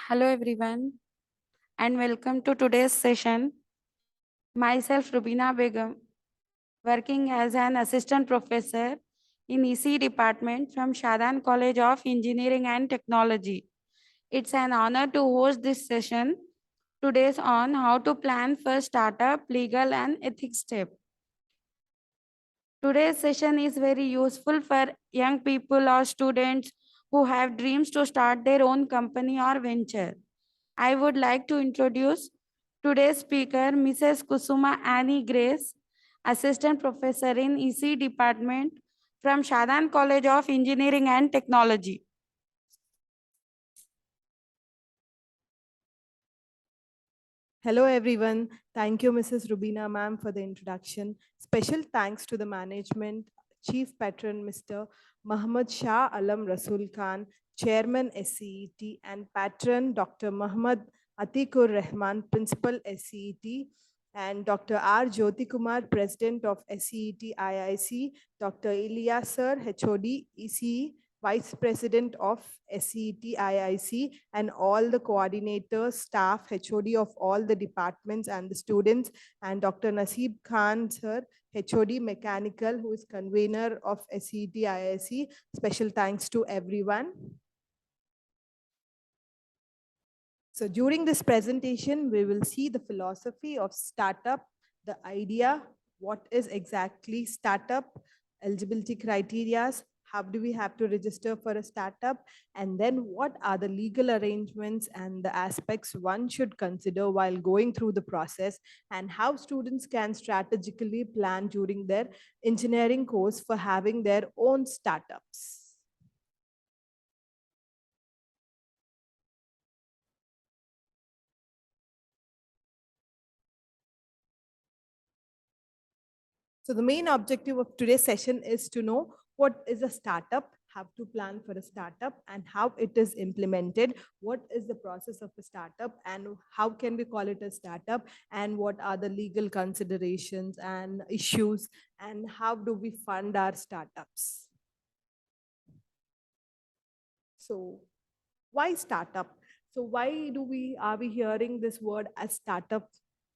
Hello everyone and welcome to today's session. Myself Rubina Begum, working as an assistant professor in EC department from Shadan College of Engineering and Technology. It's an honor to host this session today's on how to plan for startup, legal and ethics step. Today's session is very useful for young people or students who have dreams to start their own company or venture. I would like to introduce today's speaker, Mrs. Kusuma Annie Grace, Assistant Professor in EC Department from Shadan College of Engineering and Technology. Hello, everyone. Thank you, Mrs. Rubina ma'am, for the introduction. Special thanks to the management, Chief Patron, Mr. Muhammad Shah Alam Rasul Khan, Chairman SCET, and Patron, Dr. Muhammad Atikur Rahman, Principal SCET, and Dr. R. Jyoti Kumar, President of SCET IIC, Dr. Ilyas Sir, HOD, ECE, Vice President of SCET IIC, and all the coordinators, staff, HOD of all the departments and the students, and Dr. Naseeb Khan, sir, HOD Mechanical, who is convener of SCET IIC. Special thanks to everyone. So during this presentation, we will see the philosophy of startup, the idea, what is exactly startup, eligibility criteria, how do we have to register for a startup, and then what are the legal arrangements and the aspects one should consider while going through the process, and how students can strategically plan during their engineering course for having their own startups. So the main objective of today's session is to know what is a startup, how to plan for a startup, and how it is implemented, what is the process of a startup, and how can we call it a startup, and what are the legal considerations and issues, and how do we fund our startups. So why startup? So why are we hearing this word as startup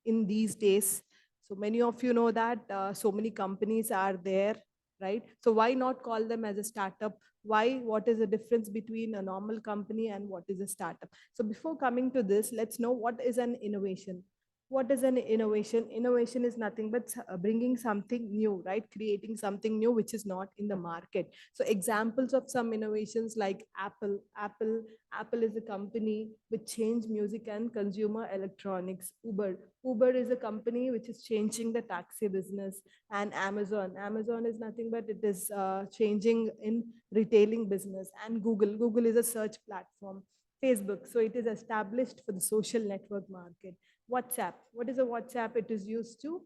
in these days? So many of you know that so many companies are there, right? So why not call them as a startup? Why? What is the difference between a normal company and what is a startup? So before coming to this, let's know what is an innovation. What is an innovation? Innovation is nothing but bringing something new, right? Creating something new which is not in the market. So examples of some innovations like Apple is a company which changed music and consumer electronics. Uber is a company which is changing the taxi business. And Amazon is nothing but it is changing in retailing business. And Google is a search platform. Facebook, so it is established for the social network market. WhatsApp, what is a WhatsApp? It is used to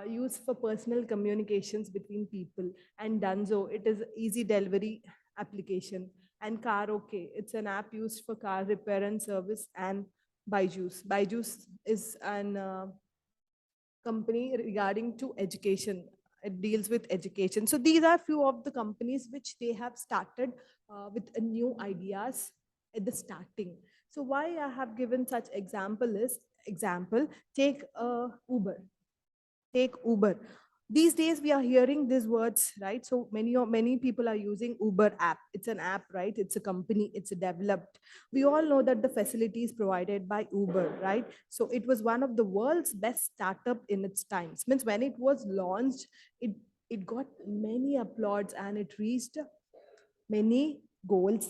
use for personal communications between people. And Dunzo, it is easy delivery application. And Karaoke, it's an app used for car repair and service. And Byju's is an company regarding to education. It deals with education. So these are few of the companies which they have started with new ideas at the starting. So why I have given such example, take Uber. These days we are hearing these words, right? So many people are using Uber app. It's an app, right? It's a company, it's developed. We all know that the facilities provided by Uber, right? So it was one of the world's best startup in its times. Means when it was launched, it got many applauds and it reached many goals,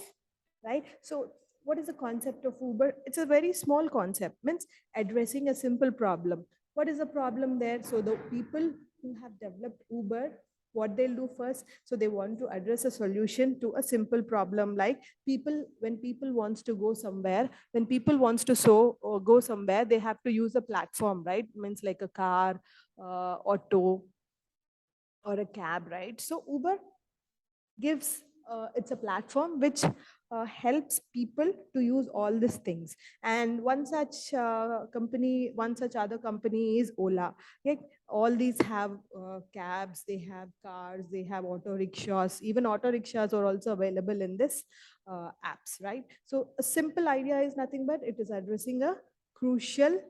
right? So what is the concept of Uber? It's a very small concept, means addressing a simple problem. What is the problem there? So the people who have developed Uber, what they'll do first, so they want to address a solution to a simple problem, like when people wants to go somewhere, when people wants to or go somewhere, they have to use a platform, right? Means like a car, auto, or a cab, right? So Uber gives it's a platform which helps people to use all these things. And one such other company is Ola. Okay? All these have cabs, they have cars, they have auto rickshaws. Even auto rickshaws are also available in this apps, right? So a simple idea is nothing but it is addressing a crucial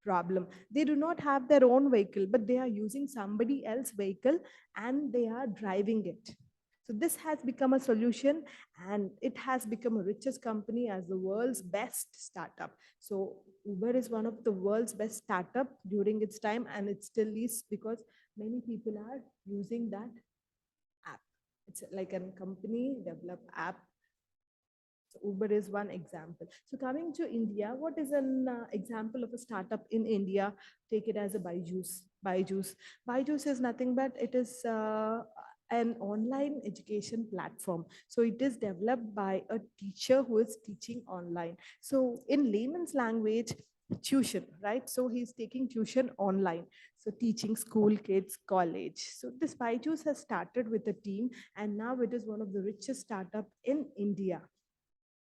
problem. They do not have their own vehicle, but they are using somebody else's vehicle and they are driving it. So this has become a solution, and it has become a richest company as the world's best startup. So Uber is one of the world's best startup during its time, and it still is because many people are using that app. It's like a company developed app. So Uber is one example. So coming to India, what is an example of a startup in India? Take it as a Byju's. Byju's is nothing but it is an online education platform. So it is developed by a teacher who is teaching online. So in layman's language, tuition, right? So he's taking tuition online. So teaching school kids, college. So this Byju's has started with a team, and now it is one of the richest startup in India.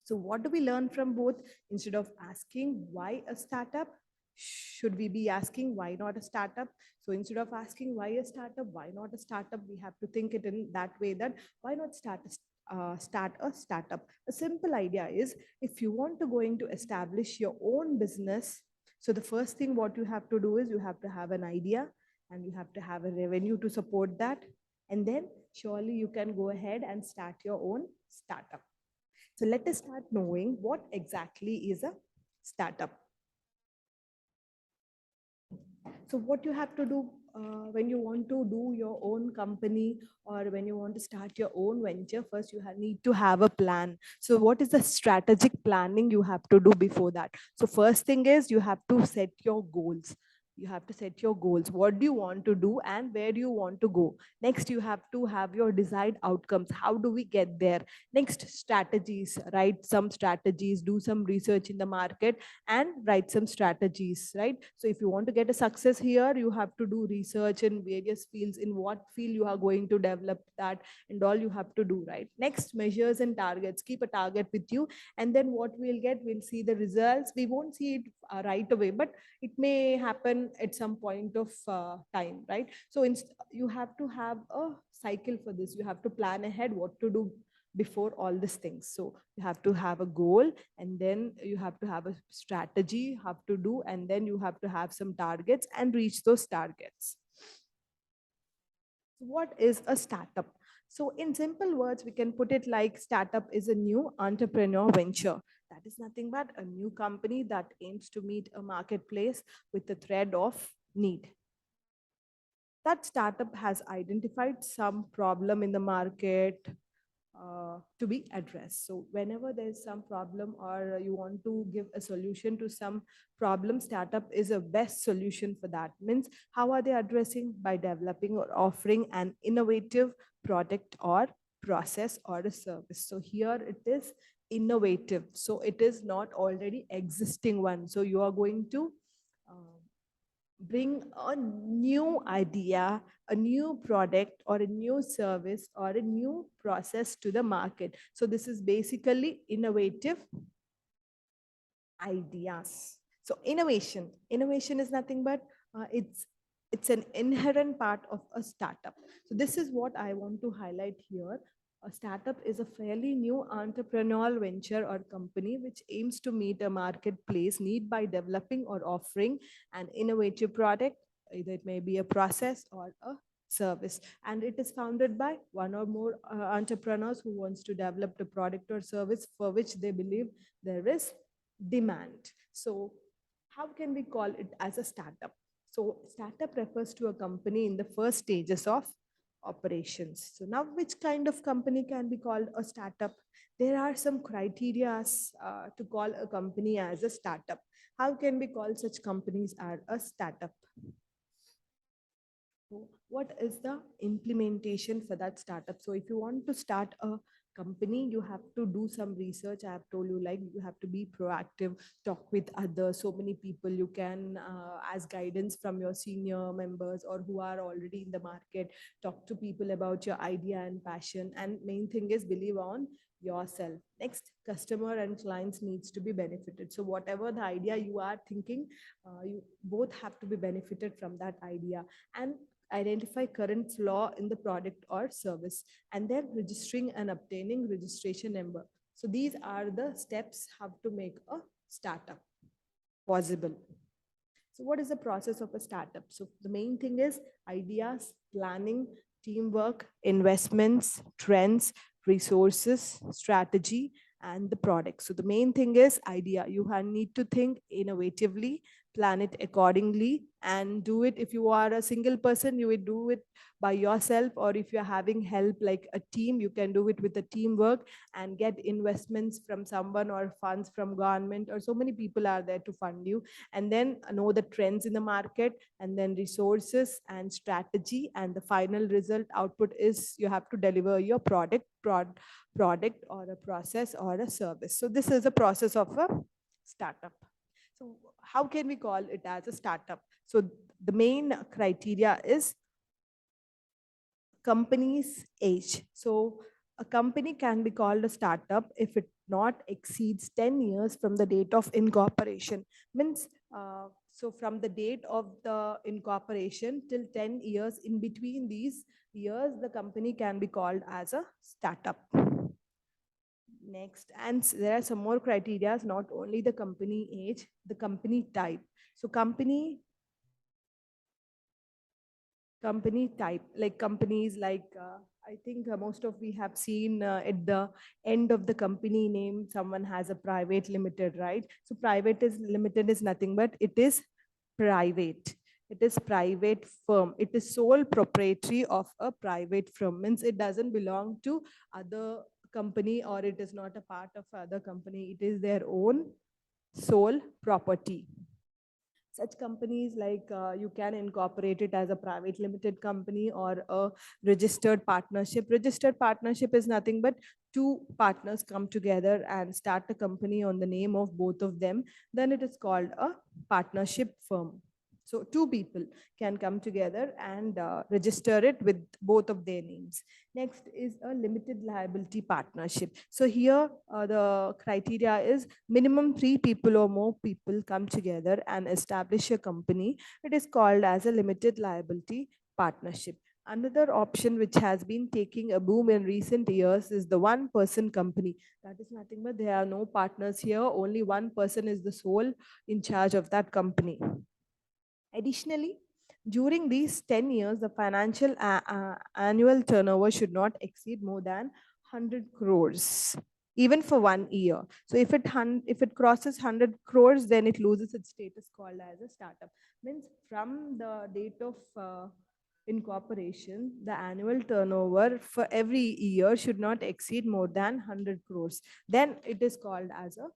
So, what do we learn from both? Instead of asking why a startup, should we be asking why not a startup? So, instead of asking why a startup, why not a startup, we have to think it in that way that why not start a startup? A simple idea is if you want to going to establish your own business, so the first thing what you have to do is you have to have an idea and you have to have a revenue to support that. And then surely you can go ahead and start your own startup. So let us start knowing what exactly is a startup. So what you have to do when you want to do your own company or when you want to start your own venture, first you need to have a plan. So what is the strategic planning you have to do before that? So first thing is you have to set your goals. You have to set your goals. What do you want to do and where do you want to go? Next, you have to have your desired outcomes. How do we get there? Next, strategies. Write some strategies, do some research in the market, and write some strategies, right? So if you want to get a success here, you have to do research in various fields, in what field you are going to develop that, and all you have to do, right? Next, measures and targets. Keep a target with you, and then what we'll get, we'll see the results. We won't see it right away, but it may happen at some point of time, right? So you have to have a cycle for this. You have to plan ahead what to do before all these things. So you have to have a goal, and then you have to have a strategy, have to do, and then you have to have some targets and reach those targets. What is a startup? So in simple words, we can put it like startup is a new entrepreneur venture. That is nothing but a new company that aims to meet a marketplace with the thread of need. That startup has identified some problem in the market to be addressed. So whenever there's some problem or you want to give a solution to some problem, startup is a best solution for that. Means how are they addressing? By developing or offering an innovative product or process or a service. So here it is innovative. So it is not already existing one. So you are going to bring a new idea, a new product, or a new service, or a new process to the market. So, this is basically innovative ideas. So, innovation is nothing but it's an inherent part of a startup. So, this is what I want to highlight here. A startup is a fairly new entrepreneurial venture or company which aims to meet a marketplace need by developing or offering an innovative product. Either it may be a process or a service, and it is founded by one or more entrepreneurs who wants to develop the product or service for which they believe there is demand. So how can we call it as a startup? So startup refers to a company in the first stages of operations. So now which kind of company can be called a startup? There are some criteria to call a company as a startup. How can we call such companies as a startup? So what is the implementation for that startup? So if you want to start a company, you have to do some research. I have told you, like, you have to be proactive, talk with others, so many people. You can ask guidance from your senior members or who are already in the market. Talk to people about your idea and passion, and main thing is believe on yourself. Next, customer and clients needs to be benefited. So whatever the idea you are thinking, you both have to be benefited from that idea. And identify current flaw in the product or service, and then registering and obtaining registration number. So these are the steps how to make a startup possible. So what is the process of a startup? So the main thing is ideas, planning, teamwork, investments, trends, resources, strategy, and the product. So the main thing is idea. You need to think innovatively, plan it accordingly, and do it. If you are a single person, you will do it by yourself, or if you're having help like a team, you can do it with a teamwork and get investments from someone or funds from government, or so many people are there to fund you. And then know the trends in the market, and then resources and strategy, and the final result output is you have to deliver your product or a process or a service. So this is a process of a startup. So how can we call it as a startup? So the main criteria is company's age. So a company can be called a startup if it not exceeds 10 years from the date of incorporation. Means, so from the date of the incorporation till 10 years, in between these years, the company can be called as a startup. Next, and there are some more criteria, not only the company age, the company type. So company type, like companies like I think most of we have seen at the end of the company name someone has a private limited, right? So private is limited is nothing but it is private. It is private firm. It is sole proprietary of a private firm. Means it doesn't belong to other company, or it is not a part of other company. It is their own sole property. Such companies, like you can incorporate it as a private limited company or a registered partnership. Registered partnership is nothing but two partners come together and start a company on the name of both of them. Then it is called a partnership firm. So two people can come together and register it with both of their names. Next is a limited liability partnership. So here the criteria is minimum 3 people or more people come together and establish a company. It is called as a limited liability partnership. Another option which has been taking a boom in recent years is the one person company. That is nothing but there are no partners here. Only one person is the sole in charge of that company. Additionally, during these 10 years, the financial annual turnover should not exceed more than 100 crores, even for 1 year. So if it crosses 100 crores, then it loses its status called as a startup. Means from the date of incorporation, the annual turnover for every year should not exceed more than 100 crores. Then it is called as a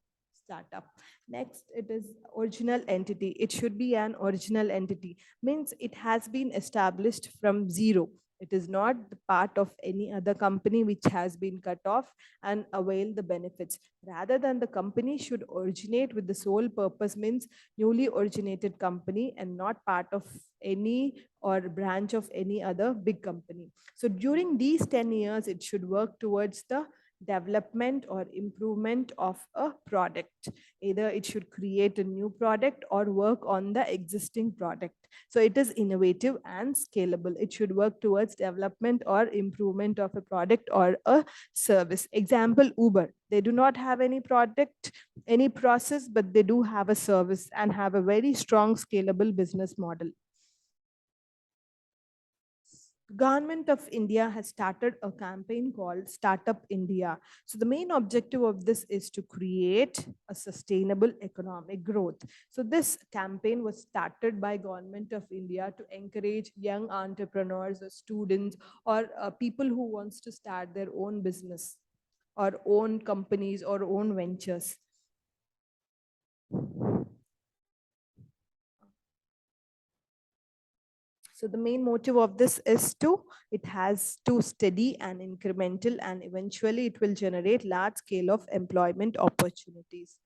startup. Next, it is original entity. It should be an original entity. Means it has been established from zero. It is not the part of any other company which has been cut off and avail the benefits. Rather than the company should originate with the sole purpose, means newly originated company and not part of any or branch of any other big company. So during these 10 years, it should work towards the development or improvement of a product. Either it should create a new product or work on the existing product. So it is innovative and scalable. It should work towards development or improvement of a product or a service. Example, Uber. They do not have any product, any process, but they do have a service and have a very strong scalable business model. Government of India has started a campaign called Startup India. So the main objective of this is to create a sustainable economic growth. So this campaign was started by Government of India to encourage young entrepreneurs or students or people who wants to start their own business or own companies or own ventures. So the main motive of this is it has to steady and incremental, and eventually it will generate large scale of employment opportunities.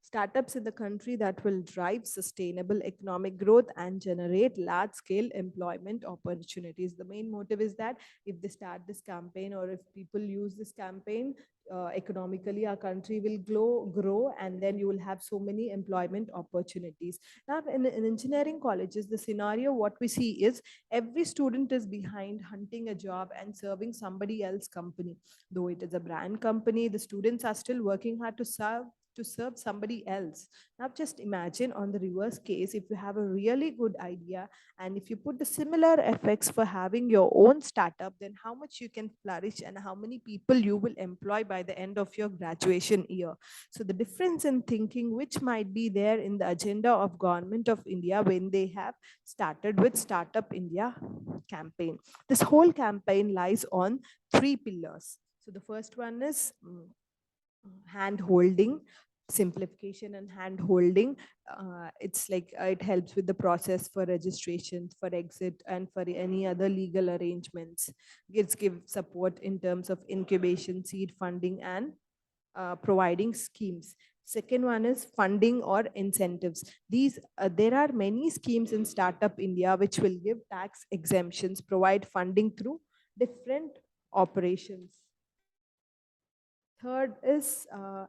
Startups in the country that will drive sustainable economic growth and generate large scale employment opportunities. The main motive is that if they start this campaign, or if people use this campaign, economically our country will grow, and then you will have so many employment opportunities. Now in engineering colleges, the scenario what we see is every student is behind hunting a job and serving somebody else company. Though it is a brand company, the students are still working hard to serve somebody else. Now just imagine on the reverse case, if you have a really good idea and if you put the similar effects for having your own startup, then how much you can flourish and how many people you will employ by the end of your graduation year. So the difference in thinking which might be there in the agenda of government of India when they have started with Startup India campaign. This whole campaign lies on three pillars. So the first one is hand holding, simplification and hand holding. It's like it helps with the process for registration, for exit, and for any other legal arrangements. It's give support in terms of incubation, seed funding, and providing schemes. Second one is funding or incentives. These there are many schemes in Startup India which will give tax exemptions, provide funding through different operations. Third is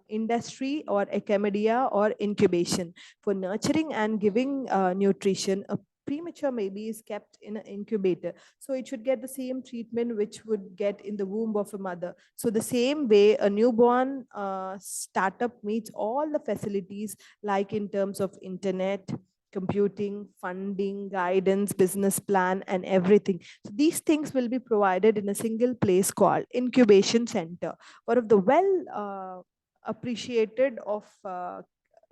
industry or academia or incubation. For nurturing and giving nutrition, a premature baby is kept in an incubator. So it should get the same treatment which would get in the womb of a mother. So the same way, a newborn startup meets all the facilities like in terms of internet, computing, funding, guidance, business plan, and everything. So these things will be provided in a single place called incubation center. One of the appreciated of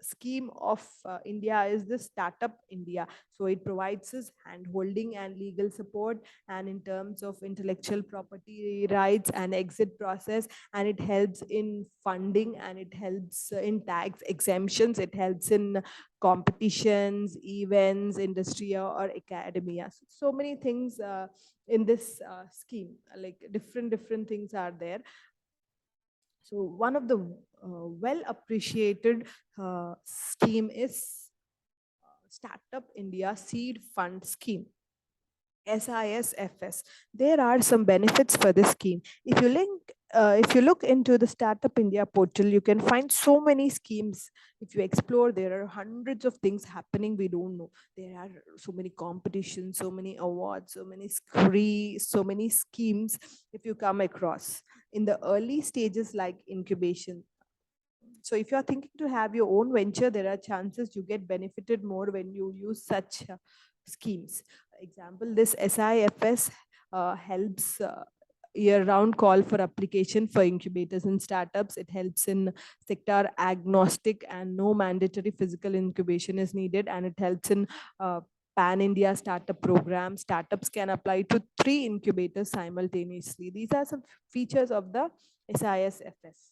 scheme of India is the Startup India. So it provides us hand holding and legal support, and in terms of intellectual property rights and exit process, and it helps in funding, and it helps in tax exemptions, it helps in competitions, events, industry, or academia. So many things in this scheme, like different things are there. So one of the well appreciated scheme is Startup India Seed Fund Scheme. SISFS. There are some benefits for this scheme. If you look into the Startup India portal, you can find so many schemes. If you explore, there are hundreds of things happening we don't know. There are so many competitions, so many awards, so many schemes. If you come across in the early stages like incubation. So if you are thinking to have your own venture, there are chances you get benefited more when you use such schemes. Example, this SIFS helps year-round call for application for incubators and startups. It helps in sector agnostic and no mandatory physical incubation is needed, and it helps in pan-India startup program. Startups can apply to 3 incubators simultaneously. These are some features of the SISFS.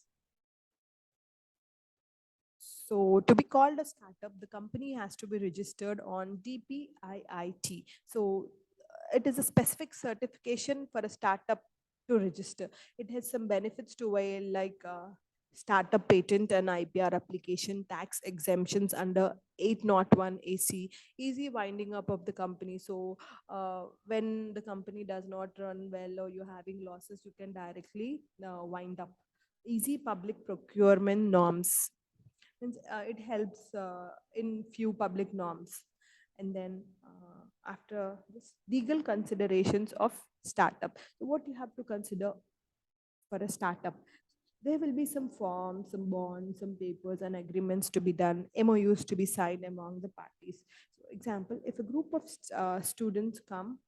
So to be called a startup, the company has to be registered on DPIIT. So it is a specific certification for a startup to register. It has some benefits to avail, like startup patent and IPR application, tax exemptions under 801 AC, easy winding up of the company. So when the company does not run well or you're having losses, you can directly wind up. Easy public procurement norms. It helps in few public norms. And then after this, legal considerations of startup. So what you have to consider for a startup, there will be some forms, some bonds, some papers and agreements to be done, MOUs to be signed among the parties. So example, if a group of students come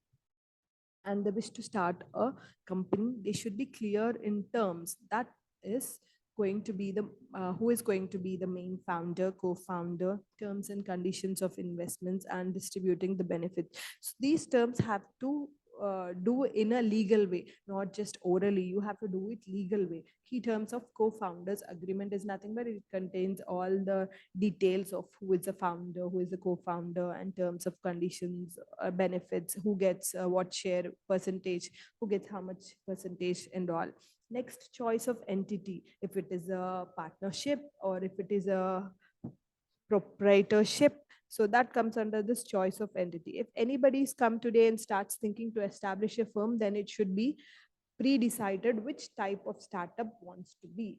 and they wish to start a company, they should be clear in terms. That is going to be the who is going to be the main founder, co-founder, terms and conditions of investments, and distributing the benefits. So these terms have to do in a legal way, not just orally. You have to do it legal way. Key terms of co-founders agreement is nothing but it contains all the details of who is the founder, who is the co-founder, and terms of conditions, benefits, who gets what share percentage, who gets how much percentage and all. Next, choice of entity, if it is a partnership or if it is a proprietorship. So that comes under this choice of entity. If anybody's come today and starts thinking to establish a firm, then it should be pre-decided which type of startup wants to be.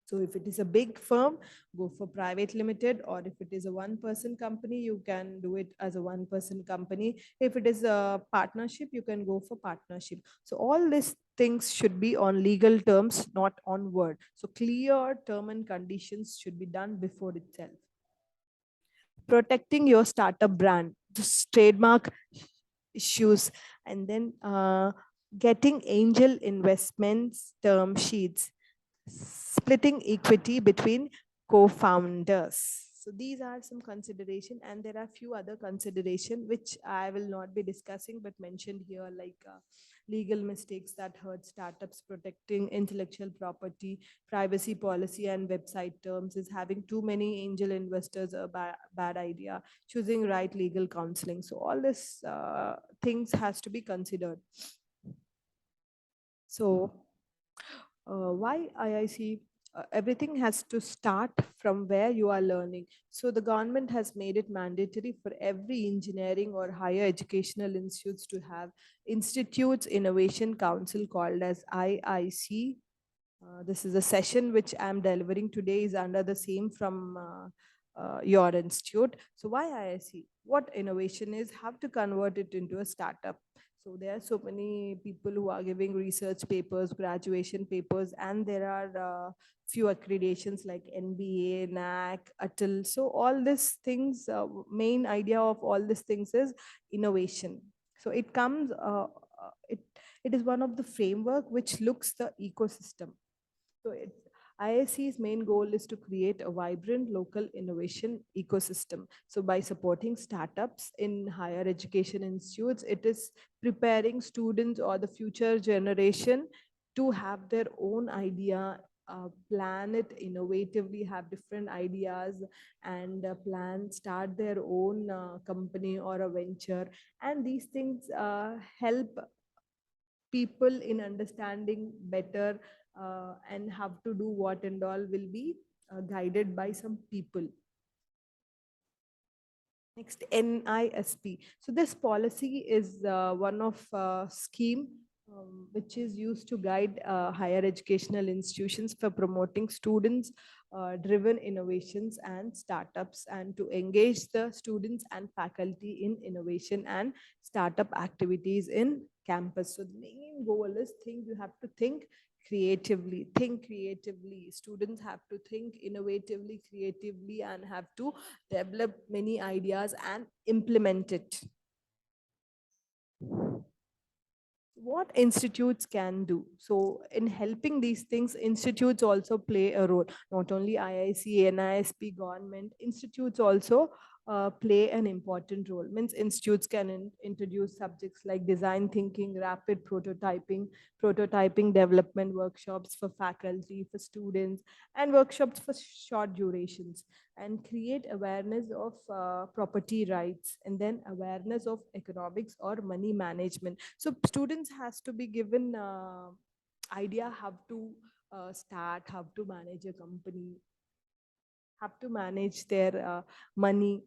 So if it is a big firm, go for private limited, or if it is a one-person company, you can do it as a one-person company. If it is a partnership, you can go for partnership. So all these things should be on legal terms, not on word. So clear term and conditions should be done before itself. Protecting your startup brand, just trademark issues, and then getting angel investments term sheets, splitting equity between co-founders. So these are some consideration, and there are few other consideration which I will not be discussing but mentioned here, like legal mistakes that hurt startups, protecting intellectual property, privacy policy and website terms, is having too many angel investors a bad idea, choosing right legal counseling. So all this things has to be considered. So why IIC? Everything has to start from where you are learning. So the government has made it mandatory for every engineering or higher educational institutes to have Institutes Innovation Council, called as IIC. This is a session which I'm delivering today is under the same from your institute. So why IIC? What innovation is, how to convert it into a startup. So there are so many people who are giving research papers, graduation papers, and there are few accreditations like NBA, NAC, ATL. So all these things, main idea of all these things is innovation. So it comes, it is one of the framework which looks the ecosystem. So IIC's main goal is to create a vibrant local innovation ecosystem. So by supporting startups in higher education institutes, it is preparing students or the future generation to have their own idea, plan it innovatively, have different ideas, and start their own company or a venture. And these things help people in understanding better and have to do what and all will be guided by some people. Next, NISP. So this policy is one of scheme which is used to guide higher educational institutions for promoting students driven innovations and startups, and to engage the students and faculty in innovation and startup activities in campus. So the main goal is you have to think creatively. Students have to think innovatively, creatively, and have to develop many ideas and implement it. What institutes can do? So in helping these things, institutes also play a role. Not only IIC, NISP, government, institutes also play an important role. Means institutes can introduce subjects like design thinking, rapid prototyping development workshops for faculty, for students, and workshops for short durations, and create awareness of property rights, and then awareness of economics or money management. So students has to be given idea how to start, how to manage a company, have to manage their money,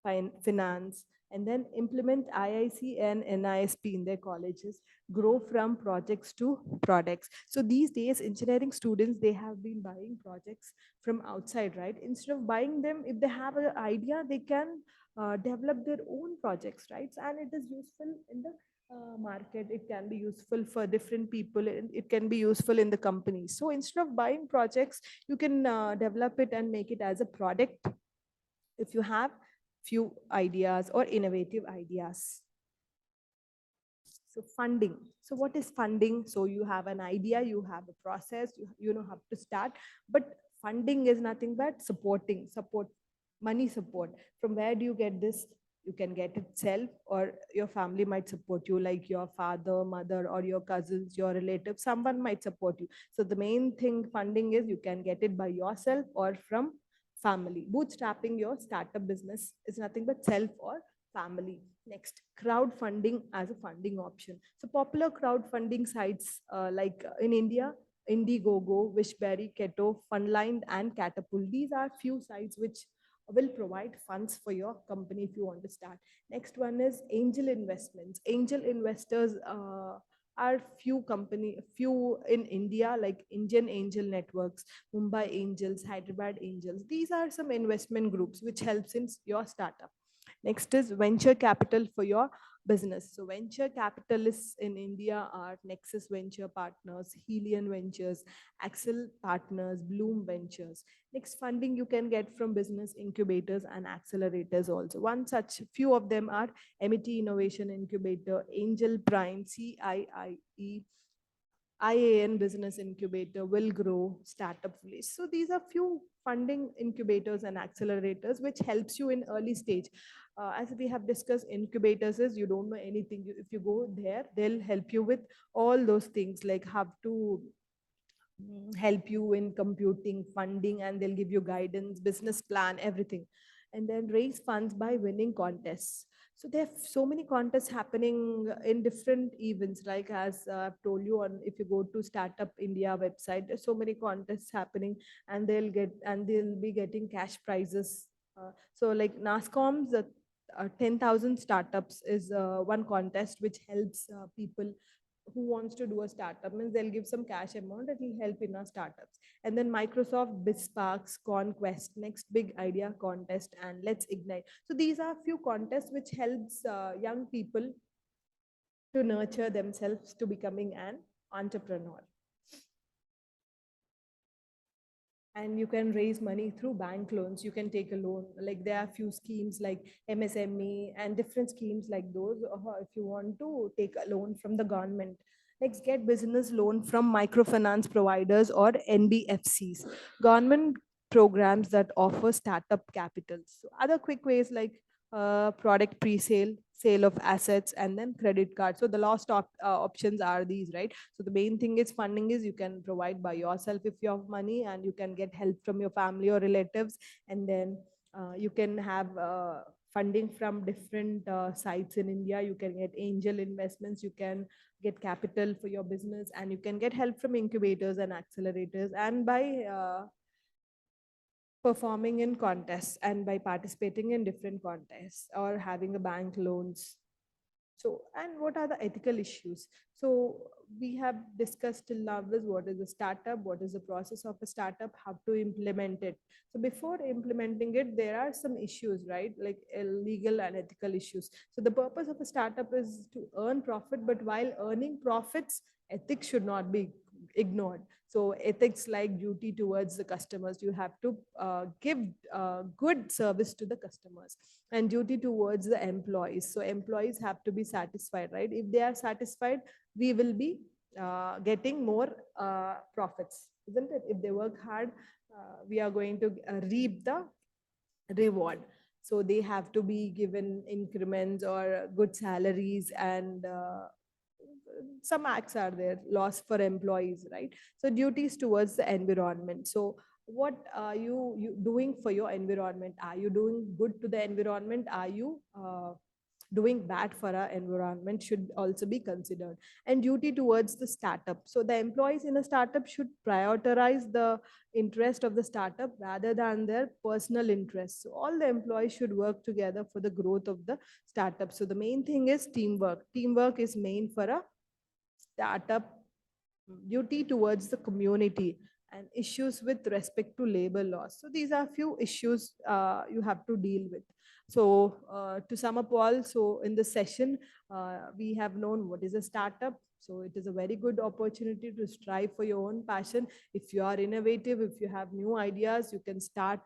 finance, and then implement IIC and NISP in their colleges, grow from projects to products. So these days, engineering students, they have been buying projects from outside, right? Instead of buying them, if they have an idea, they can develop their own projects, right? And it is useful in the market. It can be useful for different people. It can be useful in the company. So instead of buying projects, you can develop it and make it as a product if you have few ideas or innovative ideas. So funding. So what is funding? So you have an idea, you have a process, you know how to start, but funding is nothing but support, money support. From where do you get this? You can get it self, or your family might support you, like your father, mother, or your cousins, your relatives, someone might support you. So the main thing funding is you can get it by yourself or from family. Bootstrapping your startup business is nothing but self or family. Next, crowdfunding as a funding option. So popular crowdfunding sites like in India, Indiegogo, Wishberry, Keto, Fundline, and Catapult. These are few sites which will provide funds for your company if you want to start. Next one is angel investments. Angel investors are few in India, like Indian Angel Networks, Mumbai Angels, Hyderabad Angels. These are some investment groups which helps in your startup. Next is venture capital for your business. So venture capitalists in India are Nexus Venture Partners, Helion Ventures, Axel Partners, Bloom Ventures. Next, funding you can get from business incubators and accelerators also. One such few of them are MIT Innovation Incubator, Angel Prime, CIIE, IAN Business Incubator, Will Grow, Startup Village. So these are few funding incubators and accelerators which helps you in early stage. As we have discussed, incubators is you don't know anything. If you go there, they'll help you with all those things, like how to help you in computing, funding, and they'll give you guidance, business plan, everything. And then raise funds by winning contests. So there are so many contests happening in different events. Like as I've told you, on if you go to Startup India website, there's so many contests happening, and they'll be getting cash prizes. So like NASSCOM's 10,000 startups is one contest which helps people who wants to do a startup. Means they'll give some cash amount that will help in our startups. And then Microsoft BizSparks, Conquest, Next Big Idea Contest, and Let's Ignite. So these are few contests which helps young people to nurture themselves to becoming an entrepreneur. And you can raise money through bank loans. You can take a loan, like there are few schemes like MSME and different schemes like those. If you want to take a loan from the government, let's get business loan from microfinance providers or NBFCs, government programs that offer startup capitals. So other quick ways like product pre-sale, sale of assets, and then credit card. So the last options are these, right? So the main thing is funding is you can provide by yourself if you have money, and you can get help from your family or relatives. And then you can have funding from different sites in India. You can get angel investments, you can get capital for your business, and you can get help from incubators and accelerators. And by performing in contests and by participating in different contests or having a bank loans. So, and what are the ethical issues? So we have discussed till now is what is a startup, what is the process of a startup, how to implement it. So before implementing it, there are some issues, right? Like legal and ethical issues. So the purpose of a startup is to earn profit, but while earning profits, ethics should not be ignored. So ethics like duty towards the customers, you have to give good service to the customers, and duty towards the employees. So employees have to be satisfied, right? If they are satisfied, we will be getting more profits, isn't it? If they work hard, we are going to reap the reward. So they have to be given increments or good salaries, and some acts are there, loss for employees, right? So duties towards the environment. So what are you doing for your environment? Are you doing good to the environment? Are you doing bad for our environment should also be considered. And duty towards the startup. So the employees in a startup should prioritize the interest of the startup rather than their personal interests. So all the employees should work together for the growth of the startup. So the main thing is teamwork. Teamwork is main for a startup. Duty towards the community and issues with respect to labor laws. So these are few issues you have to deal with. So to sum up all, so in this session, we have known what is a startup. So it is a very good opportunity to strive for your own passion. If you are innovative, if you have new ideas, you can start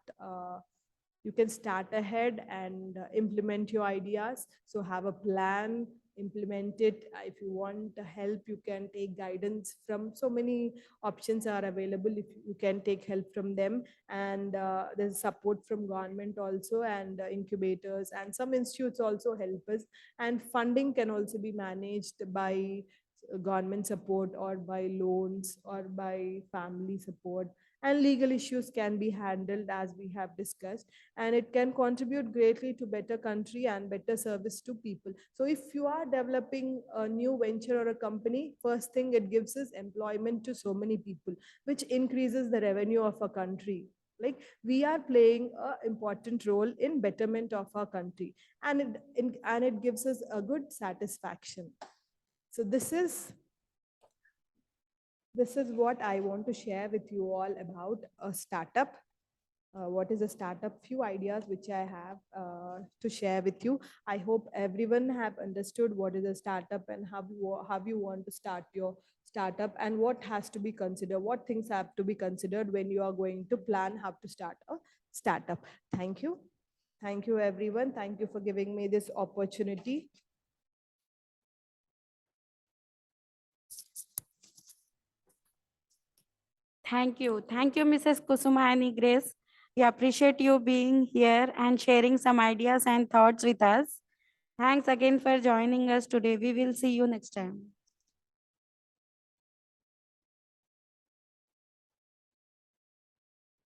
you can start ahead and implement your ideas. So have a plan, implement it. If you want help, you can take guidance from so many options are available. If you can take help from them, and there's support from government also, and incubators, and some institutes also help us, and funding can also be managed by government support or by loans or by family support, and legal issues can be handled as we have discussed, and it can contribute greatly to better country and better service to people. So if you are developing a new venture or a company, first thing it gives is employment to so many people, which increases the revenue of a country. Like, we are playing a important role in betterment of our country, and it gives us a good satisfaction. So this is what I want to share with you all about a startup. What is a startup? Few ideas which I have to share with you. I hope everyone have understood what is a startup and how you want to start your startup, and what has to be considered, what things have to be considered when you are going to plan how to start a startup. Thank you. Thank you, everyone. Thank you for giving me this opportunity. Thank you. Thank you, Mrs. Kusumani Grace. We appreciate you being here and sharing some ideas and thoughts with us. Thanks again for joining us today. We will see you next time.